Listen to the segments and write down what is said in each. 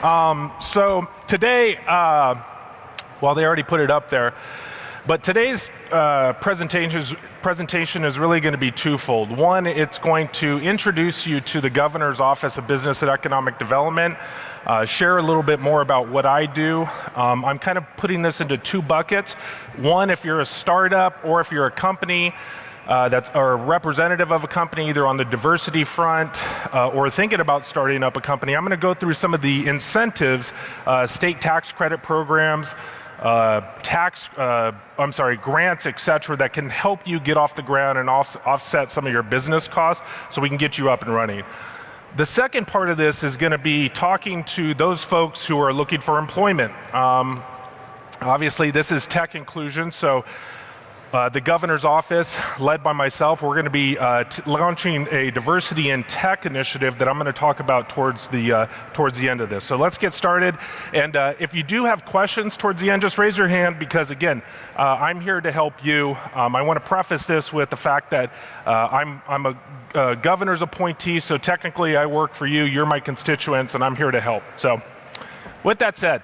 So today, well, they already put it up there, but today's presentation is really going to be twofold. One, it's going to introduce you to the Governor's Office of Business and Economic Development, share a little bit more about what I do. I'm kind of putting this into two buckets. One, if you're a startup or if you're a company that's a representative of a company, either on the diversity front or thinking about starting up a company, I'm going to go through some of the incentives, state tax credit programs, grants, et cetera, that can help you get off the ground and offset some of your business costs so we can get you up and running. The second part of this is going to be talking to those folks who are looking for employment. Obviously, this is tech inclusion, so the Governor's Office, led by myself, we're going to be launching a diversity in tech initiative that I'm going to talk about towards the end of this. So let's get started. And if you do have questions towards the end, just raise your hand because, again, I'm here to help you. I want to preface this with the fact that I'm a governor's appointee, so technically I work for you. You're my constituents, and I'm here to help. So with that said,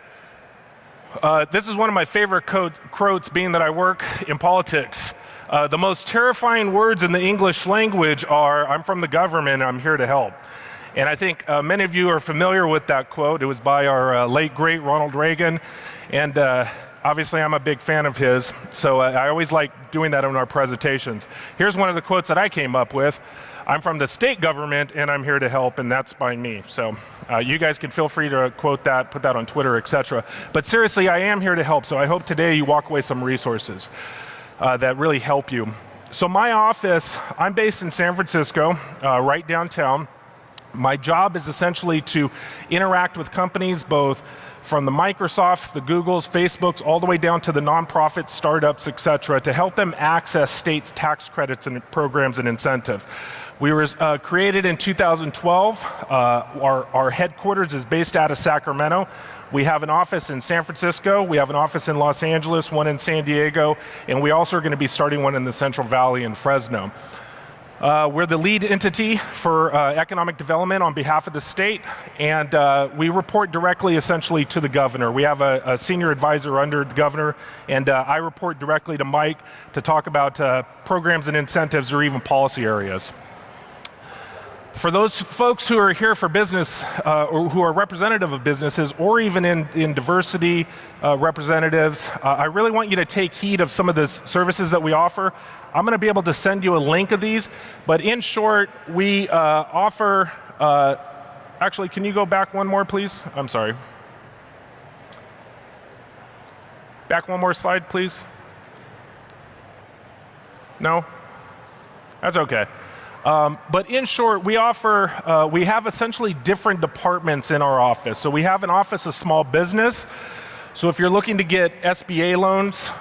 this is one of my favorite quotes, being that I work in politics. The most terrifying words in the English language are, "I'm from the government, I'm here to help." And I think many of you are familiar with that quote. It was by our late, great Ronald Reagan. And obviously, I'm a big fan of his. So I always like doing that in our presentations. Here's one of the quotes that I came up with. "I'm from the state government, and I'm here to help," and that's by me. So you guys can feel free to quote that, put that on Twitter, et cetera. But seriously, I am here to help. So I hope today you walk away some resources that really help you. So my office, I'm based in San Francisco, right downtown. My job is essentially to interact with companies, both from the Microsofts, the Googles, Facebooks, all the way down to the nonprofits, startups, et cetera, to help them access states' tax credits and programs and incentives. We were created in 2012. Our headquarters is based out of Sacramento. We have an office in San Francisco. We have an office in Los Angeles, one in San Diego, and we also are going to be starting one in the Central Valley in Fresno. We're the lead entity for economic development on behalf of the state, and we report directly, essentially, to the governor. We have a senior advisor under the governor, and I report directly to Mike to talk about programs and incentives or even policy areas. For those folks who are here for business or who are representative of businesses or even in diversity representatives, I really want you to take heed of some of the services that we offer. I'm going to be able to send you a link of these, but in short, we offer, actually, can you go back one more, please? I'm sorry. Back one more slide, please. No? That's okay. But in short, we have essentially different departments in our office. So we have an office of small business. So if you're looking to get SBA loans,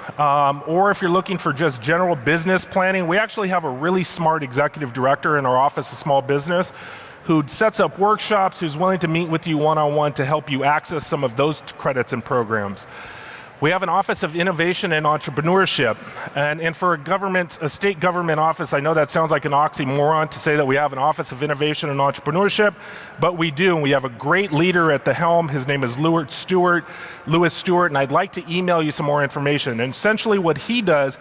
or if you're looking for just general business planning, we actually have a really smart executive director in our office of small business who sets up workshops, who's willing to meet with you one-on-one to help you access some of those credits and programs. We have an Office of Innovation and Entrepreneurship, and for a state government office, I know that sounds like an oxymoron to say that we have an Office of Innovation and Entrepreneurship, but we do, and we have a great leader at the helm. His name is Louis Stewart, and I'd like to email you some more information. And essentially what he does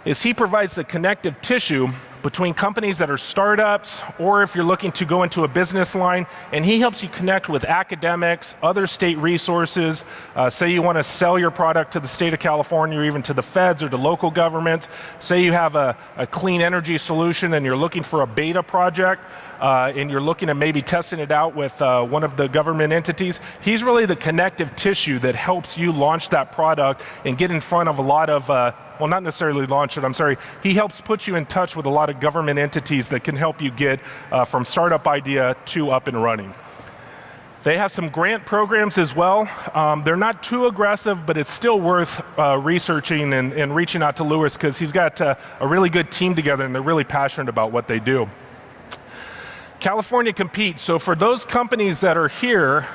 is he provides the connective tissue between companies that are startups, or if you're looking to go into a business line, and he helps you connect with academics, other state resources. Say you want to sell your product to the state of California or even to the feds or to local governments. Say you have a clean energy solution and you're looking for a beta project, and you're looking at maybe testing it out with one of the government entities. He's really the connective tissue that helps you launch that product and get in front of a lot of well, not necessarily launch it, I'm sorry. He helps put you in touch with a lot of government entities that can help you get from startup idea to up and running. They have some grant programs as well. They're not too aggressive, but it's still worth researching and reaching out to Louis because he's got a really good team together and they're really passionate about what they do. California Competes. So for those companies that are here,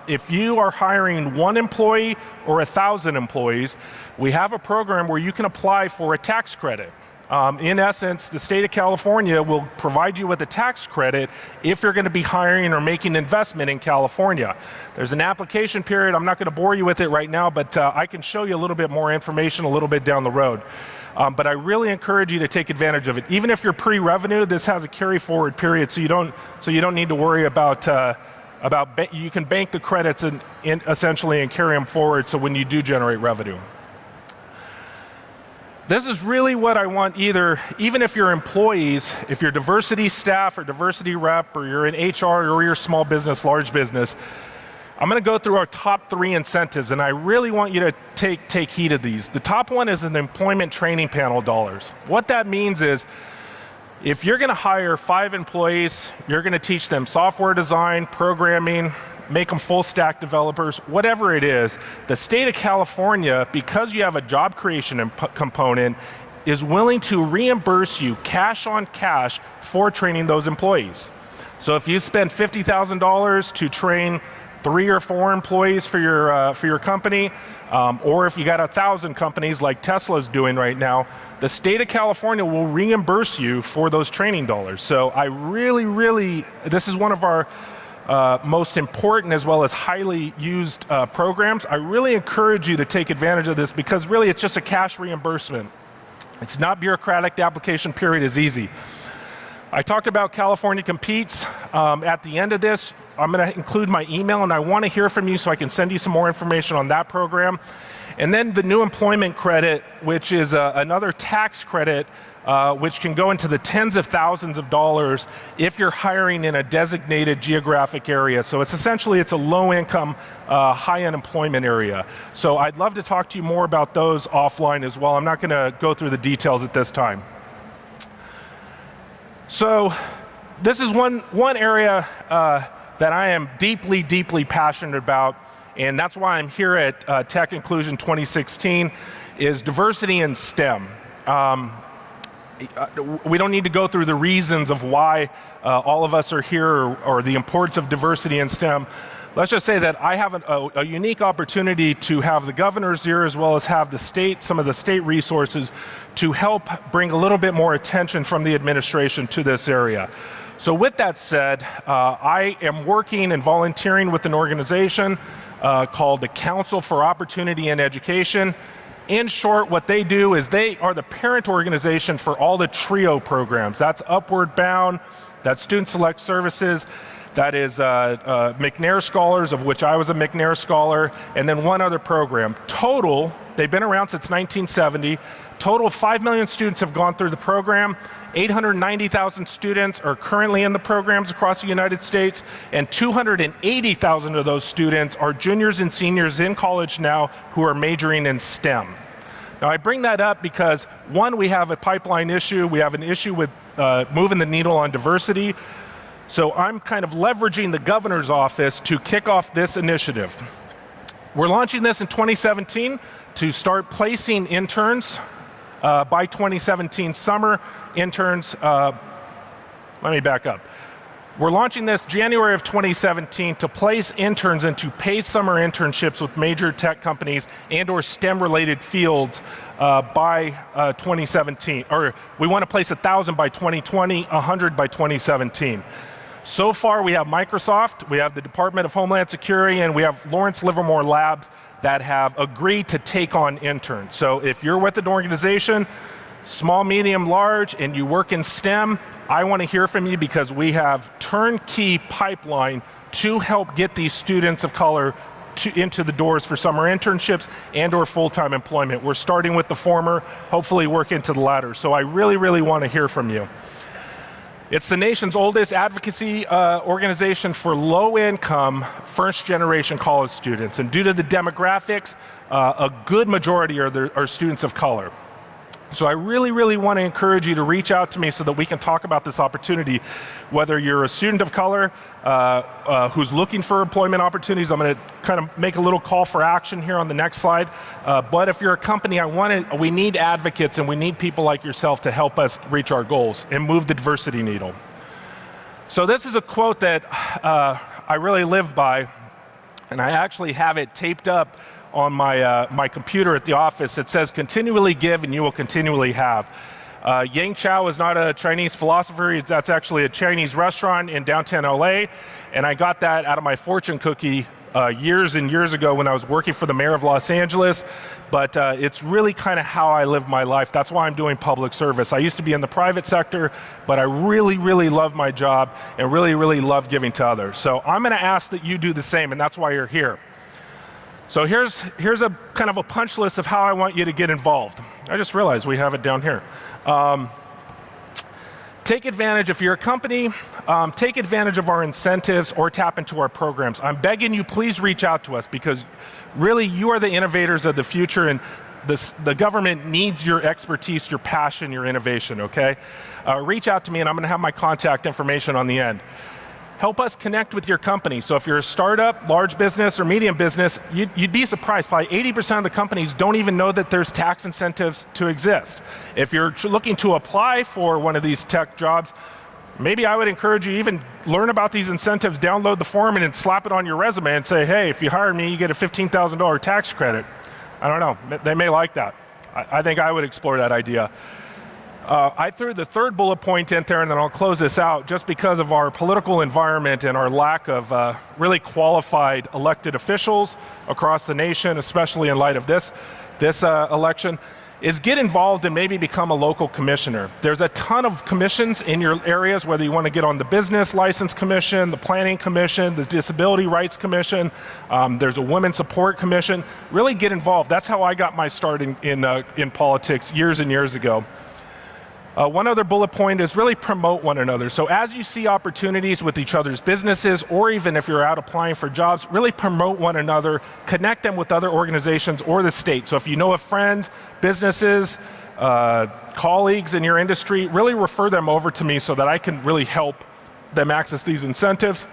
if you are hiring 1 employee or 1,000 employees, we have a program where you can apply for a tax credit. In essence, the state of California will provide you with a tax credit if you're going to be hiring or making investment in California. There's an application period. I'm not going to bore you with it right now, but I can show you a little bit more information a little bit down the road. But I really encourage you to take advantage of it. Even if you're pre-revenue, this has a carry forward period, so you don't need to worry about you can bank the credits essentially and carry them forward so when you do generate revenue. This is really what I want even if you're employees, if you're diversity staff or diversity rep, or you're in HR or you're small business, large business, I'm going to go through our top 3 incentives, and I really want you to take heed of these. The top one is an employment training panel dollars. What that means is, if you're going to hire 5 employees, you're going to teach them software design, programming, make them full stack developers, whatever it is, the state of California, because you have a job creation component, is willing to reimburse you cash on cash for training those employees. So if you spend $50,000 to train 3 or 4 employees for your company, or if you got 1,000 companies like Tesla's doing right now, the state of California will reimburse you for those training dollars. So I really, this is one of our most important as well as highly used programs. I really encourage you to take advantage of this because really it's just a cash reimbursement. It's not bureaucratic. The application period is easy. I talked about California Competes. At the end of this, I'm going to include my email, and I want to hear from you so I can send you some more information on that program. And then the new employment credit, which is another tax credit, which can go into the tens of thousands of dollars if you're hiring in a designated geographic area. So it's a low-income, high unemployment area. So I'd love to talk to you more about those offline as well. I'm not going to go through the details at this time. So this is one area that I am deeply passionate about, and that's why I'm here at Tech Inclusion 2016, is diversity in STEM. We don't need to go through the reasons of why all of us are here or the importance of diversity in STEM. Let's just say that I have a unique opportunity to have the governor's ear as well as have some of the state resources to help bring a little bit more attention from the administration to this area. So with that said, I am working and volunteering with an organization called the Council for Opportunity in Education. In short, what they do is they are the parent organization for all the TRIO programs. That's Upward Bound, that's Student Select Services, that is McNair Scholars, of which I was a McNair Scholar, and then one other program. Total, they've been around since 1970. Total, 5 million students have gone through the program. 890,000 students are currently in the programs across the United States, and 280,000 of those students are juniors and seniors in college now who are majoring in STEM. Now, I bring that up because, one, we have a pipeline issue. We have an issue with moving the needle on diversity. So I'm kind of leveraging the governor's office to kick off this initiative. We're launching this in 2017 to start placing interns by 2017 summer. Interns, let me back up. We're launching this January of 2017 to place interns into paid summer internships with major tech companies and or STEM-related fields by 2017. Or we want to place 1,000 by 2020, 100 by 2017. So far, we have Microsoft, we have the Department of Homeland Security, and we have Lawrence Livermore Labs that have agreed to take on interns. So if you're with an organization, small, medium, large, and you work in STEM, I want to hear from you because we have turnkey pipeline to help get these students of color into the doors for summer internships and or full-time employment. We're starting with the former, hopefully work into the latter. So I really want to hear from you. It's the nation's oldest advocacy organization for low-income, first-generation college students. And due to the demographics, a good majority are students of color. So I really want to encourage you to reach out to me so that we can talk about this opportunity. Whether you're a student of color who's looking for employment opportunities, I'm going to kind of make a little call for action here on the next slide. But if you're a company, we need advocates and we need people like yourself to help us reach our goals and move the diversity needle. So this is a quote that I really live by, and I actually have it taped up on my computer at the office. It says, "Continually give and you will continually have." Yang Chow is not a Chinese philosopher. That's actually a Chinese restaurant in downtown LA. And I got that out of my fortune cookie years and years ago when I was working for the mayor of Los Angeles. But it's really kind of how I live my life. That's why I'm doing public service. I used to be in the private sector, but I really, really love my job and really, really love giving to others. So I'm going to ask that you do the same, and that's why you're here. So here's a kind of a punch list of how I want you to get involved. I just realized we have it down here. Take advantage, if you're a company, take advantage of our incentives or tap into our programs. I'm begging you, please reach out to us, because really you are the innovators of the future, and the government needs your expertise, your passion, your innovation, okay? Reach out to me, and I'm going to have my contact information on the end. Help us connect with your company. So if you're a startup, large business, or medium business, you'd be surprised. Probably 80% of the companies don't even know that there's tax incentives to exist. If you're looking to apply for one of these tech jobs, maybe I would encourage you even learn about these incentives, download the form, and then slap it on your resume and say, hey, if you hire me, you get a $15,000 tax credit. I don't know, they may like that. I think I would explore that idea. I threw the third bullet point in there, and then I'll close this out, just because of our political environment and our lack of really qualified elected officials across the nation, especially in light of this election, is get involved and maybe become a local commissioner. There's a ton of commissions in your areas, whether you want to get on the business license commission, the planning commission, the disability rights commission, there's a women's support commission. Really get involved. That's how I got my start in politics years and years ago. One other bullet point is really promote one another. So as you see opportunities with each other's businesses, or even if you're out applying for jobs, really promote one another, connect them with other organizations or the state. So if you know of friends, businesses, colleagues in your industry, really refer them over to me so that I can really help them access these incentives.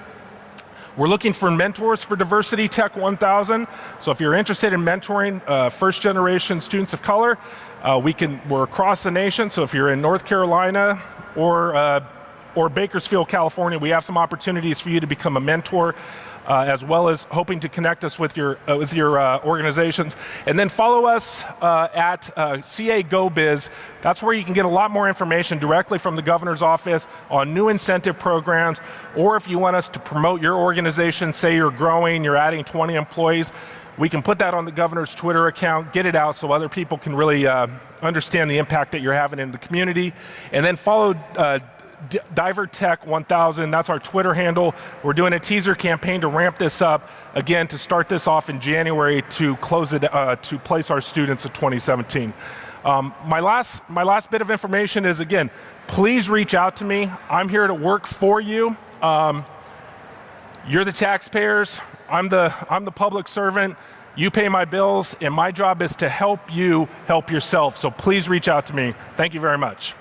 We're looking for mentors for Diversity Tech 1000. So if you're interested in mentoring first generation students of color, we're across the nation. So if you're in North Carolina or Bakersfield, California, we have some opportunities for you to become a mentor, as well as hoping to connect us with your organizations. And then follow us at CA Go Biz. That's where you can get a lot more information directly from the governor's office on new incentive programs, or if you want us to promote your organization, say you're growing, you're adding 20 employees, we can put that on the governor's Twitter account, get it out so other people can really understand the impact that you're having in the community. And then follow Diver Tech 1000, that's our Twitter handle. We're doing a teaser campaign to ramp this up, again, to start this off in January to close it, to place our students in 2017. My last bit of information is, again, please reach out to me. I'm here to work for you. You're the taxpayers, I'm the public servant, you pay my bills, and my job is to help you help yourself. So please reach out to me. Thank you very much.